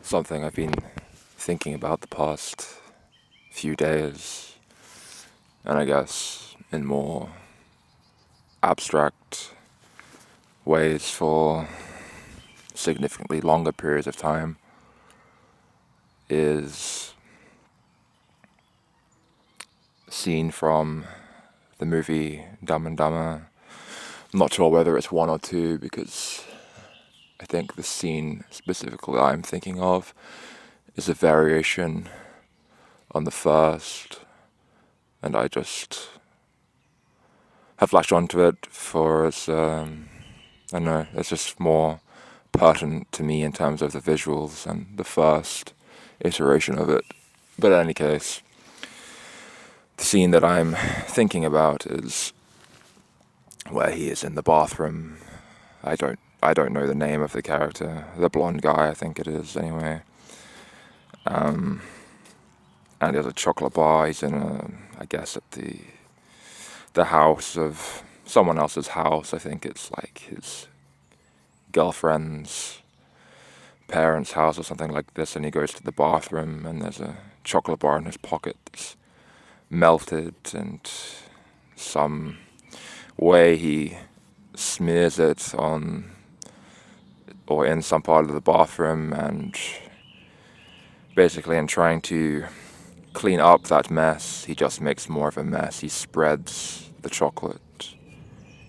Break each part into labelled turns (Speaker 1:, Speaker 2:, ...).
Speaker 1: something I've been thinking about the past few days, and I guess in more abstract ways for significantly longer periods of time, is a scene from the movie Dumb and Dumber. I'm not sure whether it's one or two, because I think the scene specifically I'm thinking of is a variation on the first, and I just have latched onto it for its, I don't know, it's just more pertinent to me in terms of the visuals and the first iteration of it. But in any case, the scene that I'm thinking about is where he is in the bathroom. I don't know the name of the character, the blonde guy, I think it is anyway. And there's a chocolate bar. He's in I guess at the house of someone else's house. I think it's like his girlfriend's parents' house or something like this, and he goes to the bathroom and there's a chocolate bar in his pocket that's melted, and some way he smears it on or in some part of the bathroom, and basically in trying to clean up that mess, he just makes more of a mess. He spreads the chocolate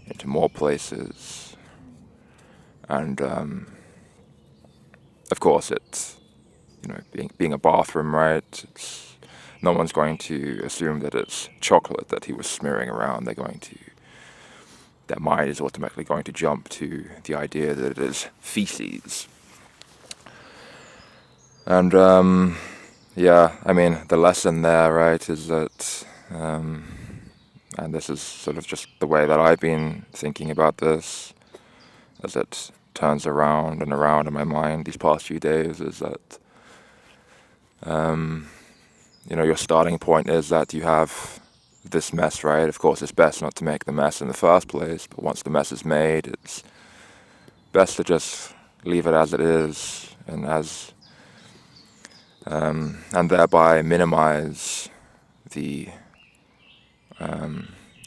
Speaker 1: into more places, and of course it's, being a bathroom, right? No one's going to assume that it's chocolate that he was smearing around. Their mind is automatically going to jump to the idea that it is feces. And the lesson there, right, is that, and this is sort of just the way that I've been thinking about this, as it turns around and around in my mind these past few days, is that, your starting point is that you have this mess, right? Of course, it's best not to make the mess in the first place, but once the mess is made, it's best to just leave it as it is, and thereby minimize the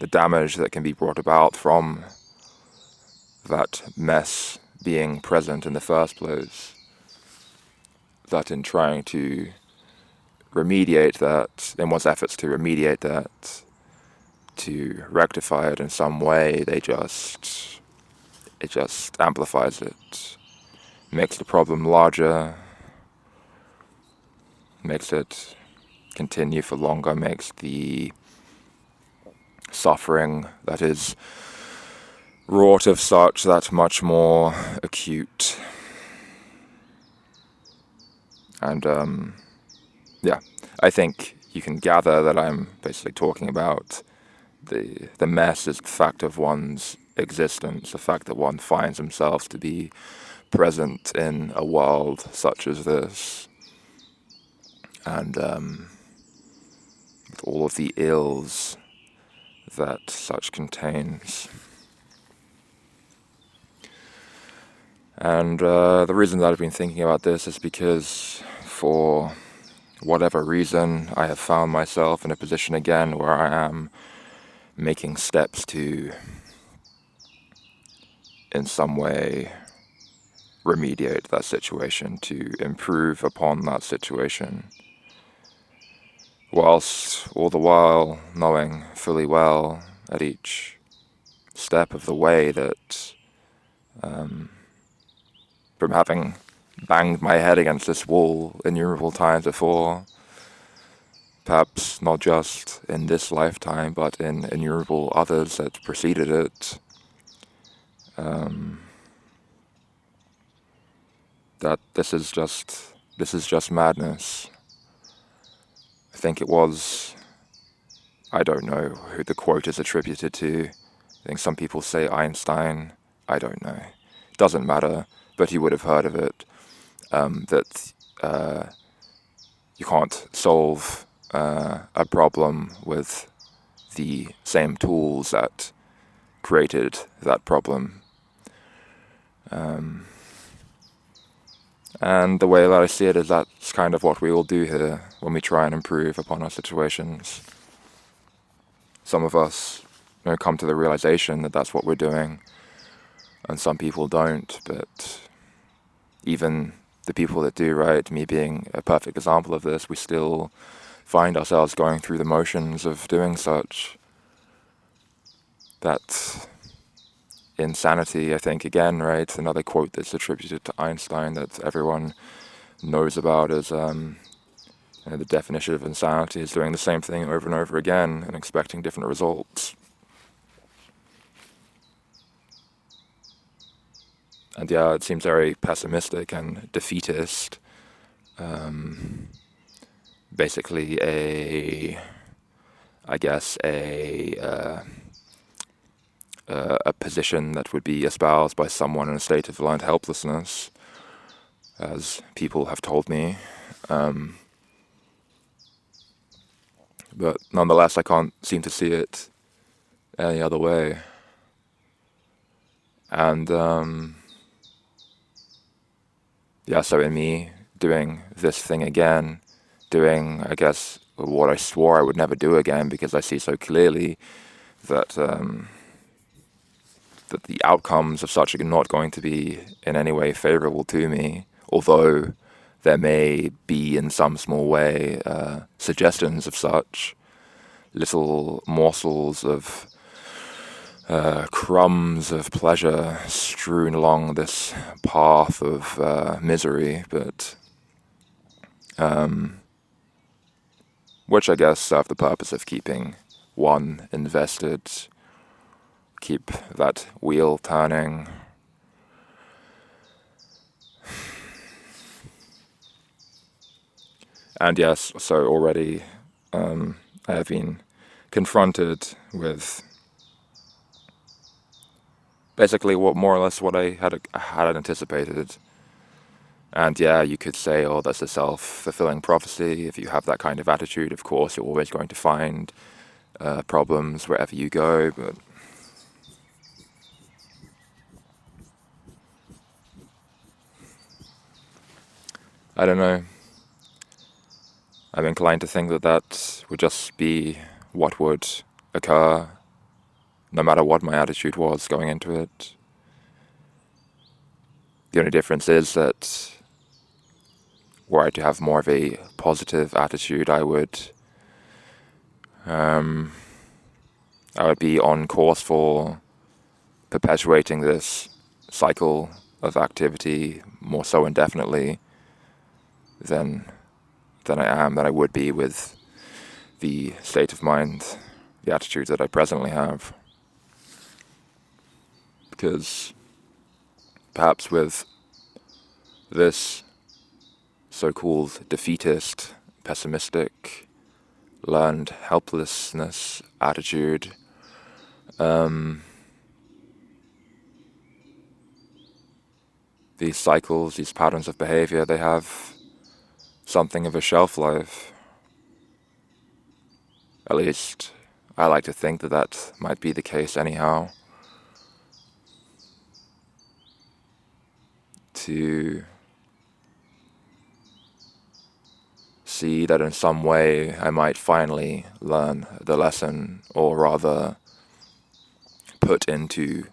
Speaker 1: damage that can be brought about from that mess being present in the first place. That in trying to remediate that, in one's efforts to remediate that, to rectify it in some way, it just amplifies it, makes the problem larger, makes it continue for longer, makes the suffering that is wrought of such that much more acute. And I think you can gather that I'm basically talking about the mess is the fact of one's existence, the fact that one finds himself to be present in a world such as this, and with all of the ills that such contains. And the reason that I've been thinking about this is because, for whatever reason, I have found myself in a position again where I am making steps to, in some way, remediate that situation, to improve upon that situation, whilst all the while knowing fully well at each step of the way that, from having banged my head against this wall innumerable times before, perhaps not just in this lifetime, but in innumerable others that preceded it, that this is just madness. I think it was, I don't know who the quote is attributed to. I think some people say Einstein. I don't know. It doesn't matter, but you would have heard of it, that you can't solve a problem with the same tools that created that problem. And the way that I see it is that's kind of what we all do here when we try and improve upon our situations. Some of us come to the realization that that's what we're doing, and some people don't, but even the people that do, right, me being a perfect example of this, we still find ourselves going through the motions of doing such. That insanity, I think, again, right, another quote that's attributed to Einstein that everyone knows about is the definition of insanity is doing the same thing over and over again and expecting different results. And yeah, it seems very pessimistic and defeatist. Basically a position that would be espoused by someone in a state of learned helplessness, as people have told me. But nonetheless, I can't seem to see it any other way. And so in me doing this thing again, doing, I guess, what I swore I would never do again, because I see so clearly that that the outcomes of such are not going to be in any way favorable to me, although there may be in some small way suggestions of such, little morsels of crumbs of pleasure strewn along this path of misery, but which I guess serve the purpose of keeping one invested, keep that wheel turning. And yes, so already I have been confronted with basically more or less what I had anticipated. And yeah, you could say, oh, that's a self-fulfilling prophecy. If you have that kind of attitude, of course, you're always going to find problems wherever you go, but I don't know. I'm inclined to think that that would just be what would occur, no matter what my attitude was going into it. The only difference is that were I to have more of a positive attitude, I would be on course for perpetuating this cycle of activity more so indefinitely than I would be with the state of mind, the attitude that I presently have. Because perhaps with this so-called defeatist, pessimistic, learned helplessness attitude, these cycles, these patterns of behavior, they have something of a shelf life. At least I like to think that that might be the case anyhow. To see that in some way I might finally learn the lesson, or rather put into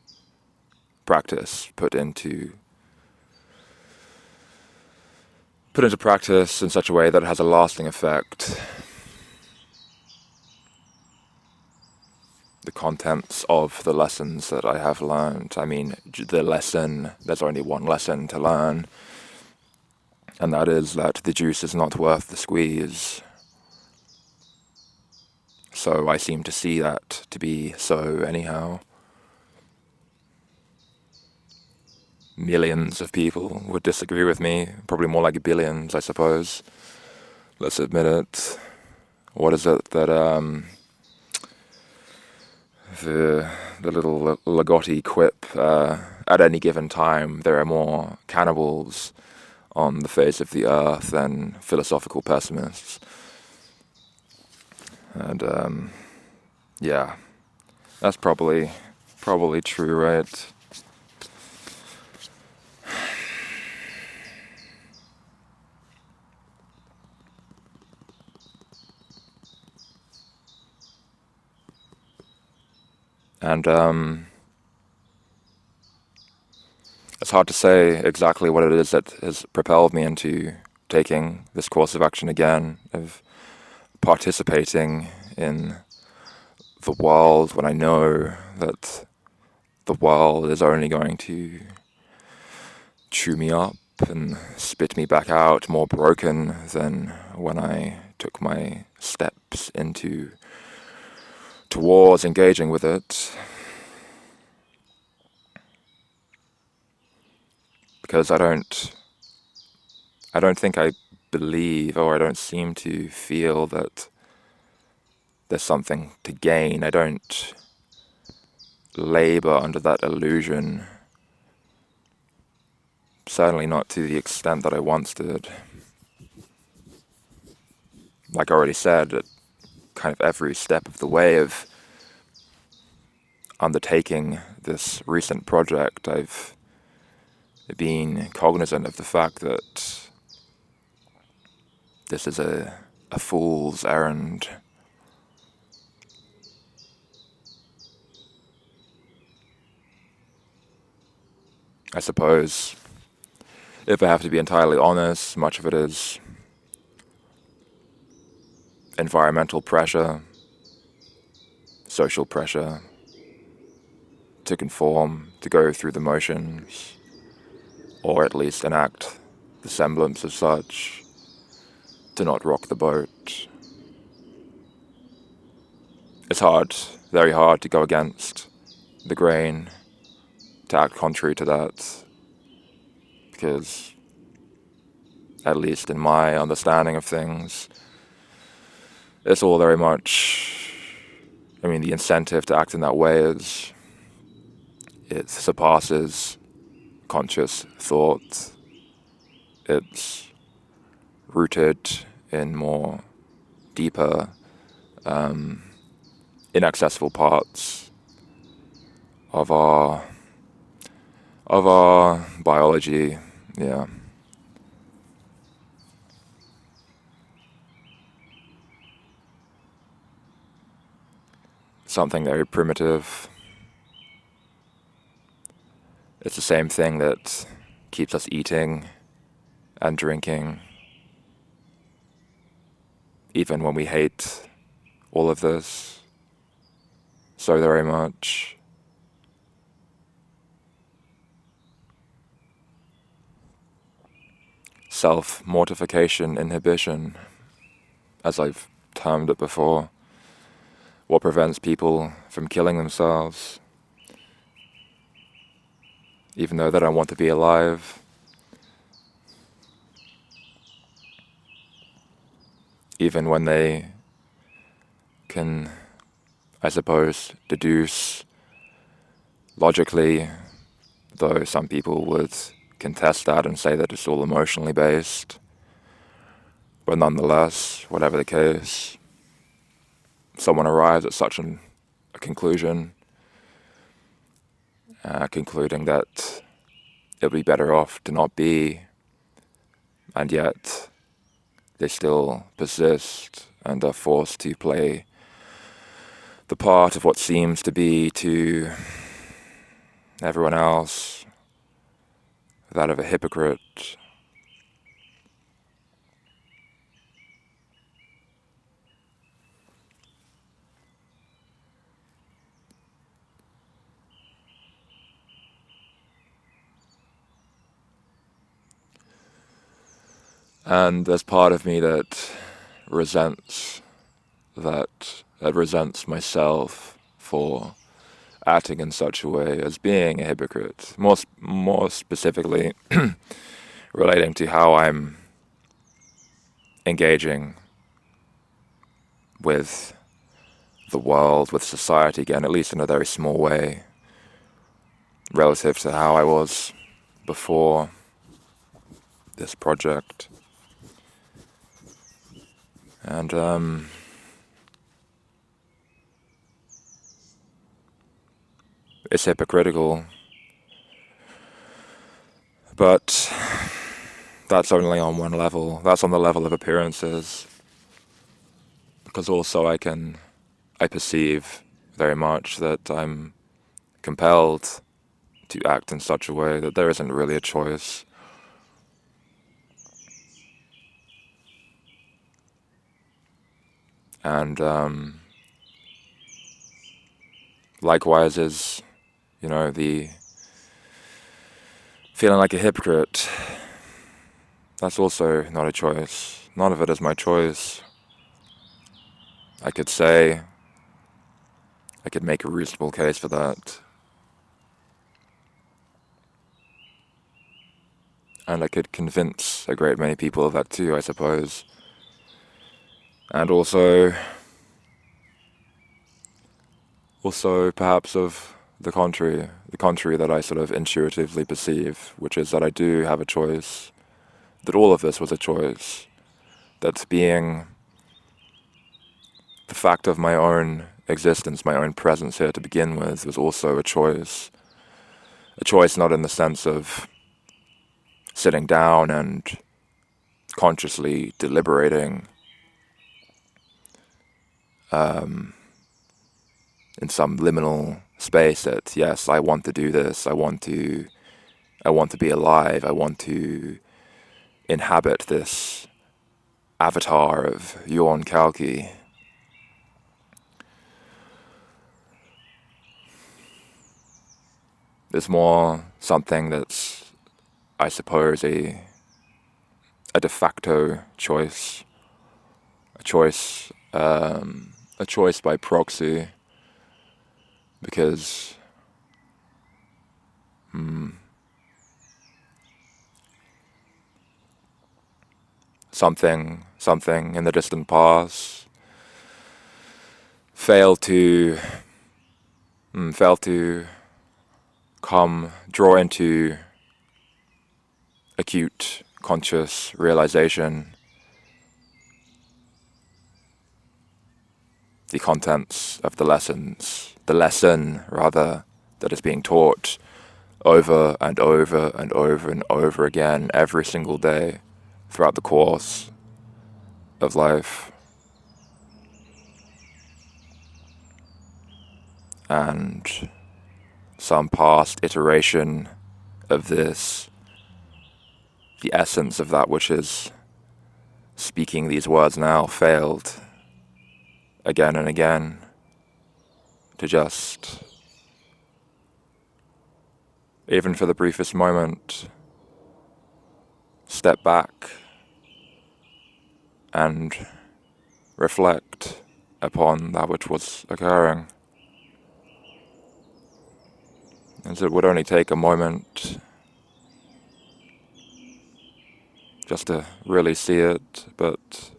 Speaker 1: practice, put into practice in such a way that it has a lasting effect. The contents of the lessons that I have learned. I mean, the lesson, there's only one lesson to learn, and that is that the juice is not worth the squeeze. So I seem to see that to be so anyhow. Millions of people would disagree with me, probably more like billions, I suppose. Let's admit it. What is it that the little Ligotti quip, at any given time there are more cannibals on the face of the earth than philosophical pessimists. And yeah, that's probably true, right? And it's hard to say exactly what it is that has propelled me into taking this course of action again, of participating in the world when I know that the world is only going to chew me up and spit me back out more broken than when I took my steps towards engaging with it. Because I don't think I believe, or I don't seem to feel that there's something to gain. I don't labor under that illusion. Certainly not to the extent that I once did. Like I already said, at kind of every step of the way of undertaking this recent project, I've been cognizant of the fact that this is a fool's errand. I suppose, if I have to be entirely honest, much of it is environmental pressure, social pressure, to conform, to go through the motions, or at least enact the semblance of such, to not rock the boat. It's hard, very hard to go against the grain, to act contrary to that, because, at least in my understanding of things, it's all very much, the incentive to act in that way is, it surpasses conscious thought. It's rooted in more deeper, inaccessible parts of our biology, yeah. Something very primitive. It's the same thing that keeps us eating and drinking, even when we hate all of this so very much. Self-mortification, inhibition, as I've termed it before. What prevents people from killing themselves, even though they don't want to be alive? Even when they can, I suppose, deduce logically, though some people would contest that and say that it's all emotionally based. But nonetheless, whatever the case, someone arrives at such a conclusion, concluding that it would be better off to not be, and yet they still persist and are forced to play the part of what seems to be to everyone else that of a hypocrite. And there's part of me that resents myself for acting in such a way, as being a hypocrite. More specifically, relating to how I'm engaging with the world, with society again, at least in a very small way, relative to how I was before this project. And it's hypocritical, but that's only on one level. That's on the level of appearances, because also I perceive very much that I'm compelled to act in such a way that there isn't really a choice. And likewise is, the feeling like a hypocrite. That's also not a choice. None of it is my choice. I could make a reasonable case for that. And I could convince a great many people of that too, I suppose. And also perhaps of the contrary that I sort of intuitively perceive, which is that I do have a choice, that all of this was a choice, that being the fact of my own existence, my own presence here to begin with, was also a choice. A choice not in the sense of sitting down and consciously deliberating in some liminal space that, yes, I want to do this, I want to be alive, I want to inhabit this avatar of Yuan Kalki. There's more something that's, I suppose, a de facto choice, a choice by proxy, because something in the distant past failed to draw into acute conscious realization the contents of the lesson rather, that is being taught over and over and over and over again every single day throughout the course of life. And some past iteration of this, the essence of that which is speaking these words now, failed again and again to just, even for the briefest moment, step back and reflect upon that which was occurring. As it would only take a moment just to really see it, but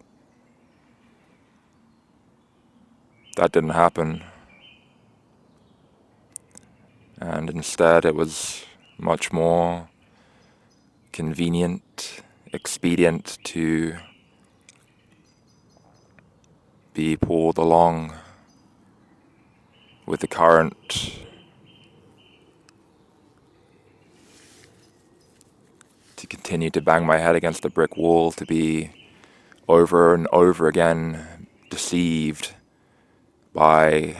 Speaker 1: that didn't happen. And instead it was much more convenient, expedient to be pulled along with the current, to continue to bang my head against the brick wall, to be over and over again deceived by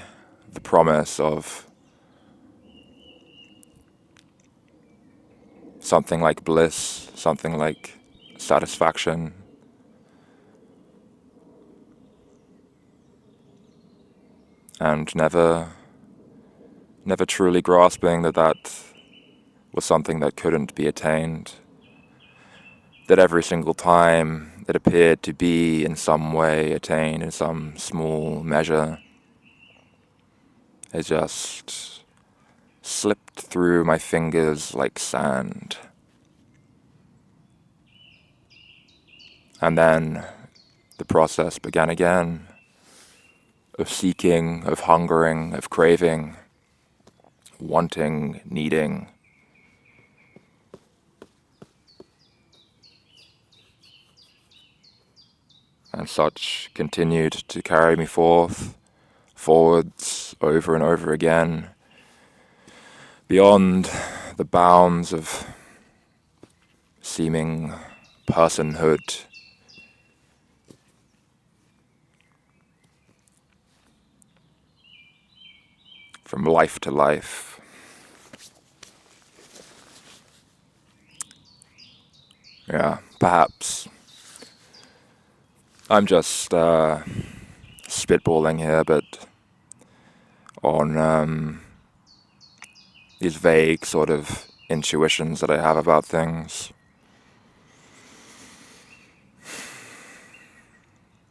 Speaker 1: the promise of something like bliss, something like satisfaction. And never truly grasping that was something that couldn't be attained. That every single time it appeared to be in some way attained in some small measure, it just slipped through my fingers like sand. And then the process began again, of seeking, of hungering, of craving, wanting, needing. And such continued to carry me forwards, over and over again, beyond the bounds of seeming personhood, from life to life. Yeah, perhaps I'm just spitballing here, but on these vague sort of intuitions that I have about things,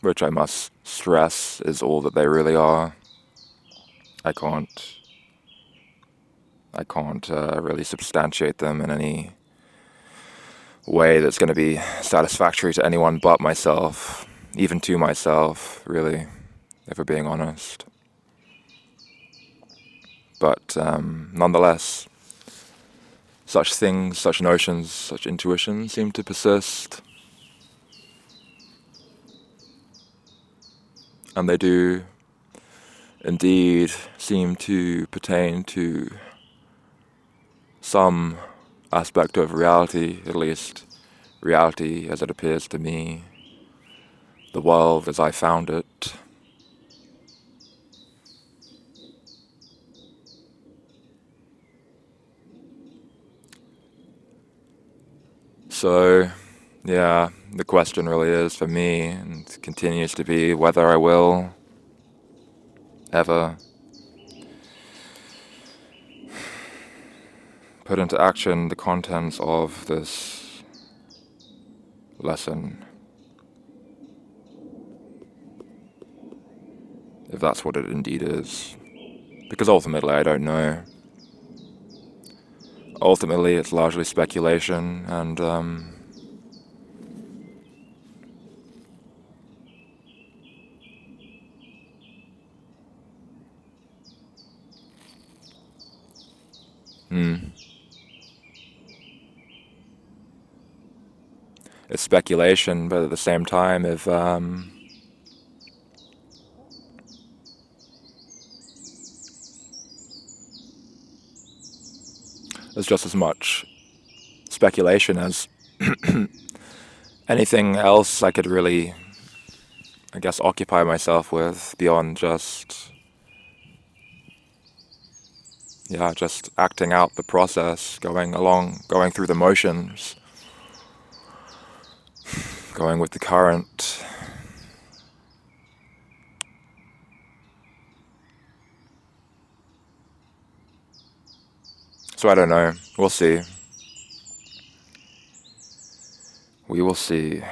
Speaker 1: which I must stress is all that they really are. I can't really substantiate them in any way that's going to be satisfactory to anyone but myself, even to myself, really, if we're being honest. But nonetheless, such things, such notions, such intuitions seem to persist. And they do indeed seem to pertain to some aspect of reality, at least reality as it appears to me, the world as I found it. So, yeah, the question really is for me, and continues to be, whether I will ever put into action the contents of this lesson, if that's what it indeed is. Because ultimately I don't know. Ultimately it's largely speculation, and it's speculation, but at the same time, if there's just as much speculation as anything else I could really, I guess, occupy myself with beyond just acting out the process, going through the motions, going with the current. So I don't know. We'll see. We will see.